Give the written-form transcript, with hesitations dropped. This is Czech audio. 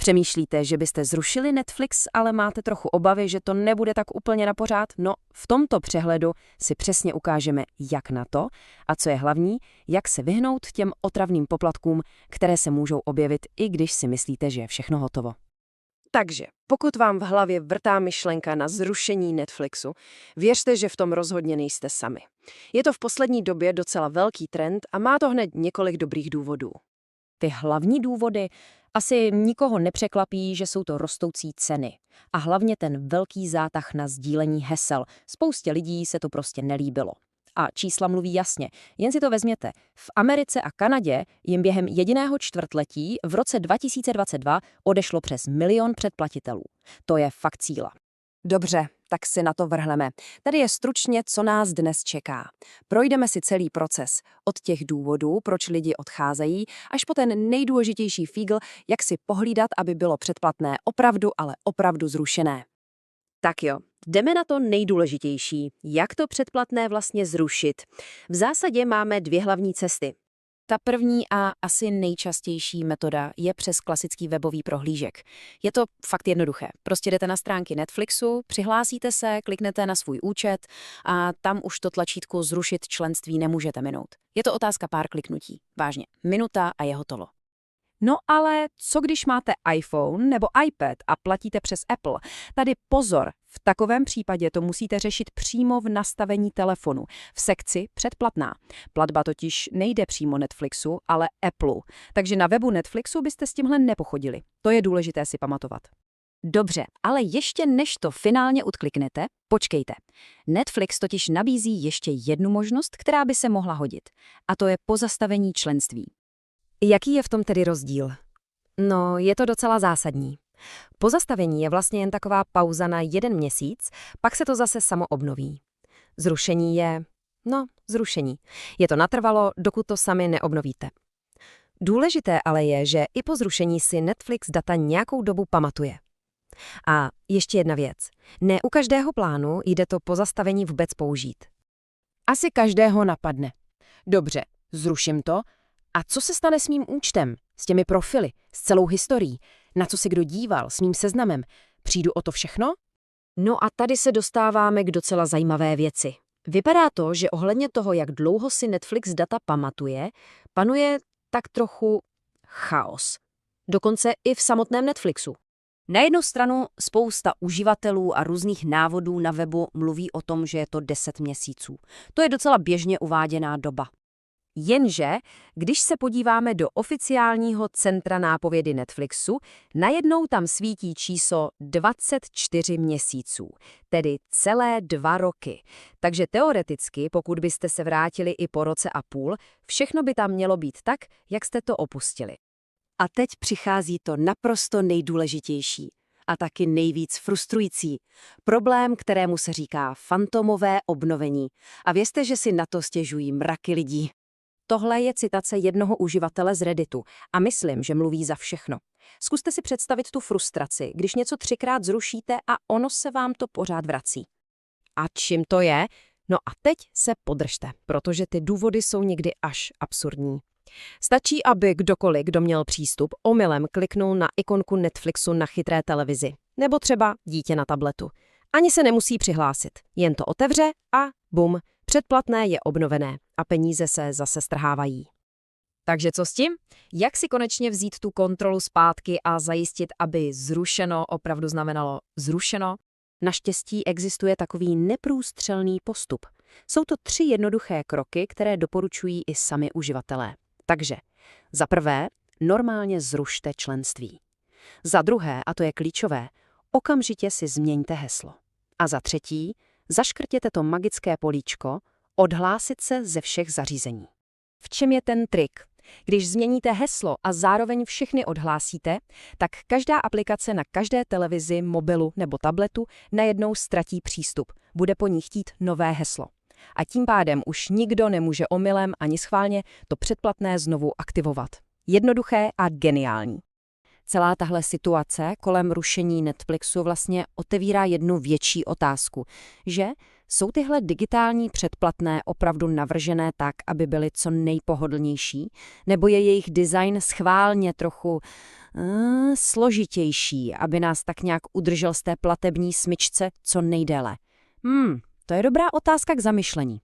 Přemýšlíte, že byste zrušili Netflix, ale máte trochu obavy, že to nebude tak úplně na pořád? No, v tomto přehledu si přesně ukážeme, jak na to a co je hlavní, jak se vyhnout těm otravným poplatkům, které se můžou objevit, i když si myslíte, že je všechno hotovo. Takže, pokud vám v hlavě vrtá myšlenka na zrušení Netflixu, věřte, že v tom rozhodně nejste sami. Je to v poslední době docela velký trend a má to hned několik dobrých důvodů. Ty hlavní důvody asi nikoho nepřekvapí, že jsou to rostoucí ceny. A hlavně ten velký zátah na sdílení hesel. Spoustě lidí se to prostě nelíbilo. A čísla mluví jasně. Jen si to vezměte. V Americe a Kanadě jim během jediného čtvrtletí v roce 2022 odešlo přes 1 milion předplatitelů. To je fakt síla. Dobře, tak si na to vrhneme. Tady je stručně, co nás dnes čeká. Projdeme si celý proces. Od těch důvodů, proč lidi odcházejí, až po ten nejdůležitější fígl, jak si pohlídat, aby bylo předplatné opravdu, ale opravdu zrušené. Tak jo, jdeme na to nejdůležitější. Jak to předplatné vlastně zrušit? V zásadě máme 2 hlavní cesty. Ta první a asi nejčastější metoda je přes klasický webový prohlížek. Je to fakt jednoduché. Prostě jdete na stránky Netflixu, přihlásíte se, kliknete na svůj účet a tam už to tlačítko zrušit členství nemůžete minout. Je to otázka pár kliknutí. Vážně, minuta a je hotovo. No ale co když máte iPhone nebo iPad a platíte přes Apple? Tady pozor, v takovém případě to musíte řešit přímo v nastavení telefonu, v sekci předplatná. Platba totiž nejde přímo Netflixu, ale Apple. Takže na webu Netflixu byste s tímhle nepochodili. To je důležité si pamatovat. Dobře, ale ještě než to finálně odkliknete, počkejte. Netflix totiž nabízí ještě jednu možnost, která by se mohla hodit. A to je pozastavení členství. Jaký je v tom tedy rozdíl? No, je to docela zásadní. Pozastavení je vlastně jen taková pauza na 1 měsíc, pak se to zase samo obnoví. Zrušení je, zrušení. Je to natrvalo, dokud to sami neobnovíte. Důležité ale je, že i po zrušení si Netflix data nějakou dobu pamatuje. A ještě jedna věc. Ne u každého plánu jde to pozastavení vůbec použít. Asi každého napadne. Dobře, zruším to. A co se stane s mým účtem, s těmi profily, s celou historií, na co se kdo díval, s mým seznamem? Přijdu o to všechno? No a tady se dostáváme k docela zajímavé věci. Vypadá to, že ohledně toho, jak dlouho si Netflix data pamatuje, panuje tak trochu chaos. Dokonce i v samotném Netflixu. Na jednu stranu spousta uživatelů a různých návodů na webu mluví o tom, že je to 10 měsíců. To je docela běžně uváděná doba. Jenže, když se podíváme do oficiálního centra nápovědy Netflixu, najednou tam svítí číslo 24 měsíců, tedy celé 2 roky. Takže teoreticky, pokud byste se vrátili i po roce a půl, všechno by tam mělo být tak, jak jste to opustili. A teď přichází to naprosto nejdůležitější a taky nejvíc frustrující. Problém, kterému se říká fantomové obnovení. A vězte, že si na to stěžují mraky lidí. Tohle je citace jednoho uživatele z Redditu a myslím, že mluví za všechno. Zkuste si představit tu frustraci, když něco 3krát zrušíte a ono se vám to pořád vrací. A čím to je? No a teď se podržte, protože ty důvody jsou někdy až absurdní. Stačí, aby kdokoliv, kdo měl přístup, omylem kliknul na ikonku Netflixu na chytré televizi, nebo třeba dítě na tabletu. Ani se nemusí přihlásit, jen to otevře a bum, předplatné je obnovené a peníze se zase strhávají. Takže co s tím? Jak si konečně vzít tu kontrolu zpátky a zajistit, aby zrušeno opravdu znamenalo zrušeno? Naštěstí existuje takový neprůstřelný postup. Jsou to 3 jednoduché kroky, které doporučují i sami uživatelé. Takže, za prvé, normálně zrušte členství. Za druhé, a to je klíčové, okamžitě si změňte heslo. A za třetí, zaškrtěte to magické políčko, odhlásit se ze všech zařízení. V čem je ten trik? Když změníte heslo a zároveň všechny odhlásíte, tak každá aplikace na každé televizi, mobilu nebo tabletu najednou ztratí přístup. Bude po ní chtít nové heslo. A tím pádem už nikdo nemůže omylem ani schválně to předplatné znovu aktivovat. Jednoduché a geniální. Celá tahle situace kolem rušení Netflixu vlastně otevírá jednu větší otázku, že Jsou tyhle digitální předplatné opravdu navržené tak, aby byly co nejpohodlnější? Nebo je jejich design schválně trochu složitější, aby nás tak nějak udržel z té platební smyčce co nejdéle? To je dobrá otázka k zamyšlení.